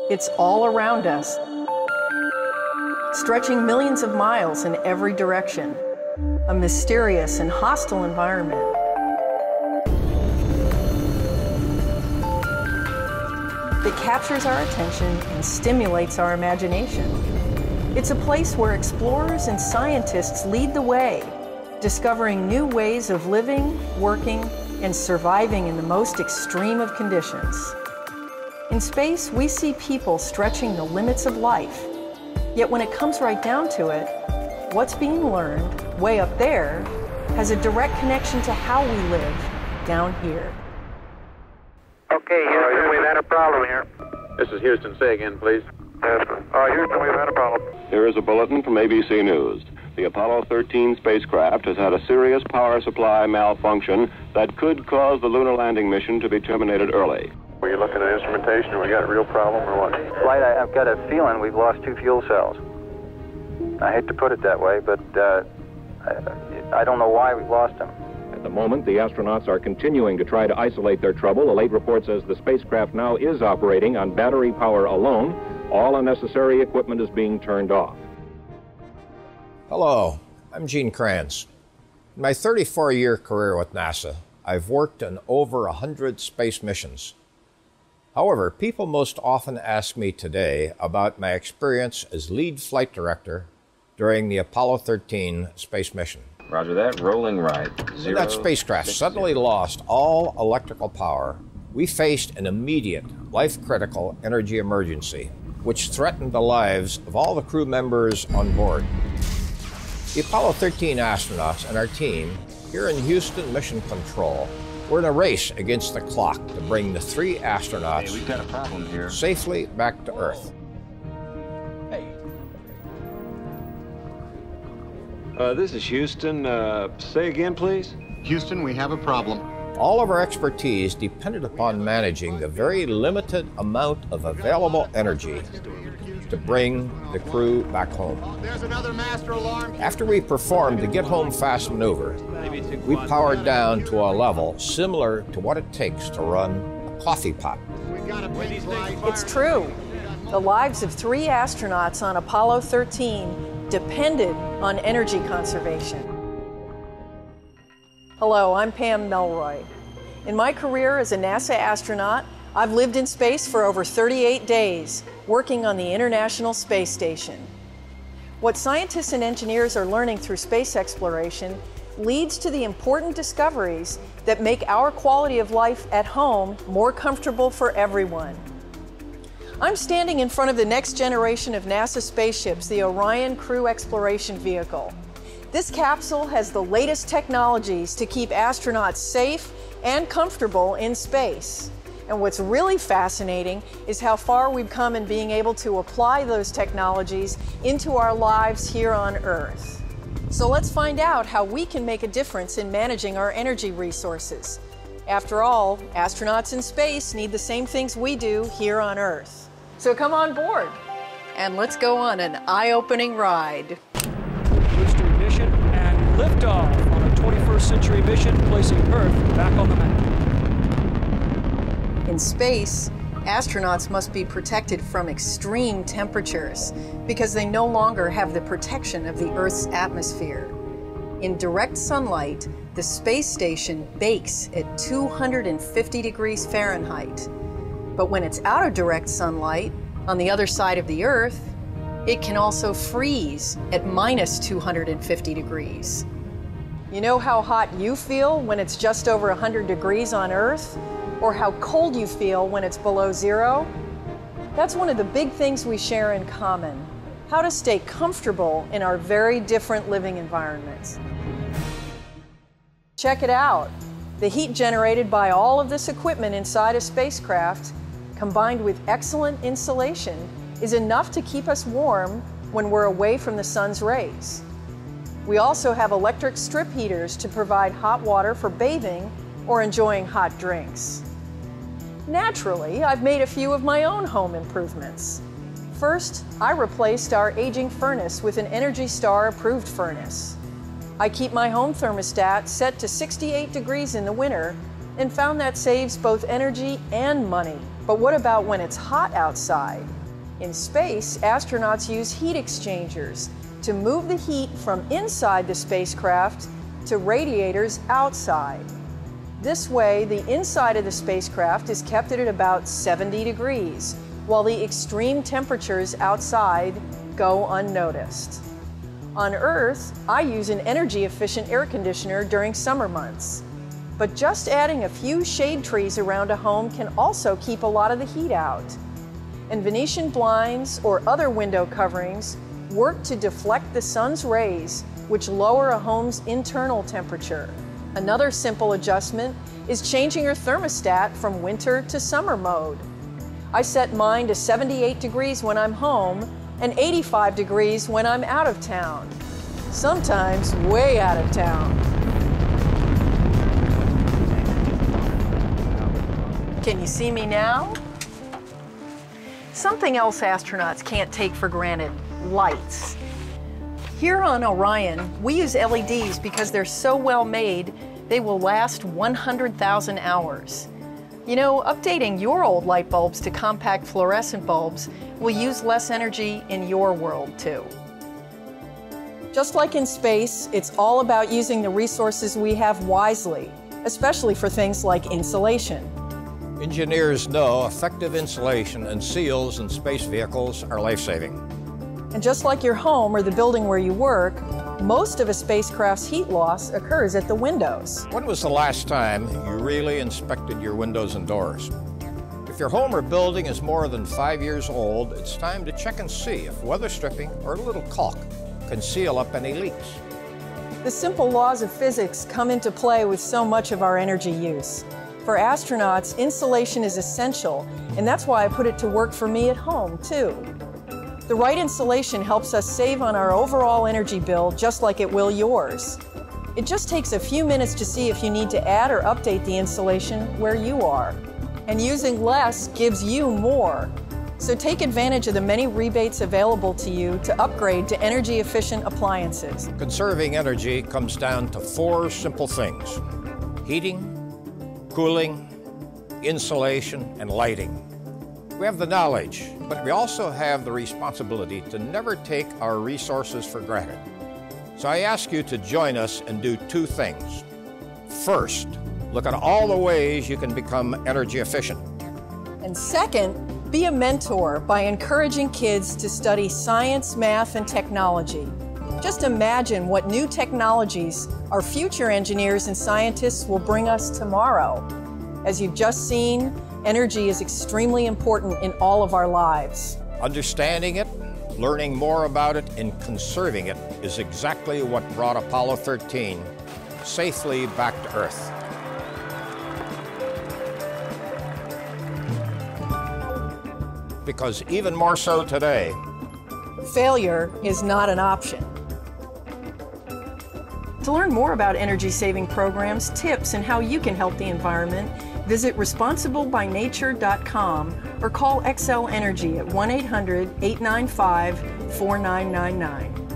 It's all around us, stretching millions of miles in every direction. A mysterious and hostile environment. That captures our attention and stimulates our imagination. It's a place where explorers and scientists lead the way, discovering new ways of living, working, and surviving in the most extreme of conditions. In space, we see people stretching the limits of life. Yet when it comes right down to it, what's being learned way up there has a direct connection to how we live down here. Okay, Houston, we've had a problem here. This is Houston. Say again, please. Yes, Houston, we've had a problem. Here is a bulletin from ABC News. The Apollo 13 spacecraft has had a serious power supply malfunction that could cause the lunar landing mission to be terminated early. Were you looking at instrumentation, or we got a real problem, or what? Flight, I've got a feeling we've lost 2 fuel cells. I hate to put it that way, but I don't know why we've lost them. At the moment, the astronauts are continuing to try to isolate their trouble. A late report says the spacecraft now is operating on battery power alone. All unnecessary equipment is being turned off. Hello, I'm Gene Kranz. In my 34-year career with NASA, I've worked on over 100 space missions. However, people most often ask me today about my experience as lead flight director during the Apollo 13 space mission. Roger that, rolling right. When that spacecraft suddenly lost all electrical power, we faced an immediate, life-critical energy emergency, which threatened the lives of all the crew members on board. The Apollo 13 astronauts and our team here in Houston Mission Control were in a race against the clock to bring the 3 astronauts Hey, we've got a problem here. safely back to Earth. This is Houston. Say again, please. Houston, we have a problem. All of our expertise depended upon managing the very limited amount of available energy to bring the crew back home. There's another master alarm. After we performed the Get Home Fast maneuver, we powered down to a level similar to what it takes to run a coffee pot. We've got a pink light. It's true. The lives of 3 astronauts on Apollo 13 depended on energy conservation. Hello, I'm Pam Melroy. In my career as a NASA astronaut, I've lived in space for over 38 days, working on the International Space Station. What scientists and engineers are learning through space exploration leads to the important discoveries that make our quality of life at home more comfortable for everyone. I'm standing in front of the next generation of NASA spaceships, the Orion Crew Exploration Vehicle. This capsule has the latest technologies to keep astronauts safe and comfortable in space. And what's really fascinating is how far we've come in being able to apply those technologies into our lives here on Earth. So let's find out how we can make a difference in managing our energy resources. After all, astronauts in space need the same things we do here on Earth. So come on board, and let's go on an eye-opening ride. Booster ignition and liftoff on a 21st century mission, placing Earth back on the map. In space, astronauts must be protected from extreme temperatures because they no longer have the protection of the Earth's atmosphere. In direct sunlight, the space station bakes at 250 degrees Fahrenheit. But when it's out of direct sunlight, on the other side of the Earth, it can also freeze at minus 250 degrees. You know how hot you feel when it's just over 100 degrees on Earth? Or how cold you feel when it's below 0? That's one of the big things we share in common: how to stay comfortable in our very different living environments. Check it out. The heat generated by all of this equipment inside a spacecraft, combined with excellent insulation, is enough to keep us warm when we're away from the sun's rays. We also have electric strip heaters to provide hot water for bathing or enjoying hot drinks. Naturally, I've made a few of my own home improvements. First, I replaced our aging furnace with an Energy Star approved furnace. I keep my home thermostat set to 68 degrees in the winter and found that saves both energy and money. But what about when it's hot outside? In space, astronauts use heat exchangers to move the heat from inside the spacecraft to radiators outside. This way, the inside of the spacecraft is kept at about 70 degrees, while the extreme temperatures outside go unnoticed. On Earth, I use an energy-efficient air conditioner during summer months. But just adding a few shade trees around a home can also keep a lot of the heat out. And Venetian blinds or other window coverings work to deflect the sun's rays, which lower a home's internal temperature. Another simple adjustment is changing your thermostat from winter to summer mode. I set mine to 78 degrees when I'm home and 85 degrees when I'm out of town. Sometimes way out of town. Can you see me now? Something else astronauts can't take for granted: lights. Here on Orion, we use LEDs because they're so well made, they will last 100,000 hours. You know, updating your old light bulbs to compact fluorescent bulbs will use less energy in your world, too. Just like in space, it's all about using the resources we have wisely, especially for things like insulation. Engineers know effective insulation and seals in space vehicles are life-saving. And just like your home or the building where you work, most of a spacecraft's heat loss occurs at the windows. When was the last time you really inspected your windows and doors? If your home or building is more than 5 years old, it's time to check and see if weather stripping or a little caulk can seal up any leaks. The simple laws of physics come into play with so much of our energy use. For astronauts, insulation is essential, and that's why I put it to work for me at home, too. The right insulation helps us save on our overall energy bill, just like it will yours. It just takes a few minutes to see if you need to add or update the insulation where you are. And using less gives you more. So take advantage of the many rebates available to you to upgrade to energy-efficient appliances. Conserving energy comes down to 4 simple things: heating, cooling, insulation, and lighting. We have the knowledge, but we also have the responsibility to never take our resources for granted. So I ask you to join us and do 2 things. First, look at all the ways you can become energy efficient. And second, be a mentor by encouraging kids to study science, math, and technology. Just imagine what new technologies our future engineers and scientists will bring us tomorrow. As you've just seen, energy is extremely important in all of our lives. Understanding it, learning more about it, and conserving it is exactly what brought Apollo 13 safely back to Earth. Because even more so today, failure is not an option. To learn more about energy-saving programs, tips, and how you can help the environment, visit responsiblebynature.com or call Xcel Energy at 1-800-895-4999.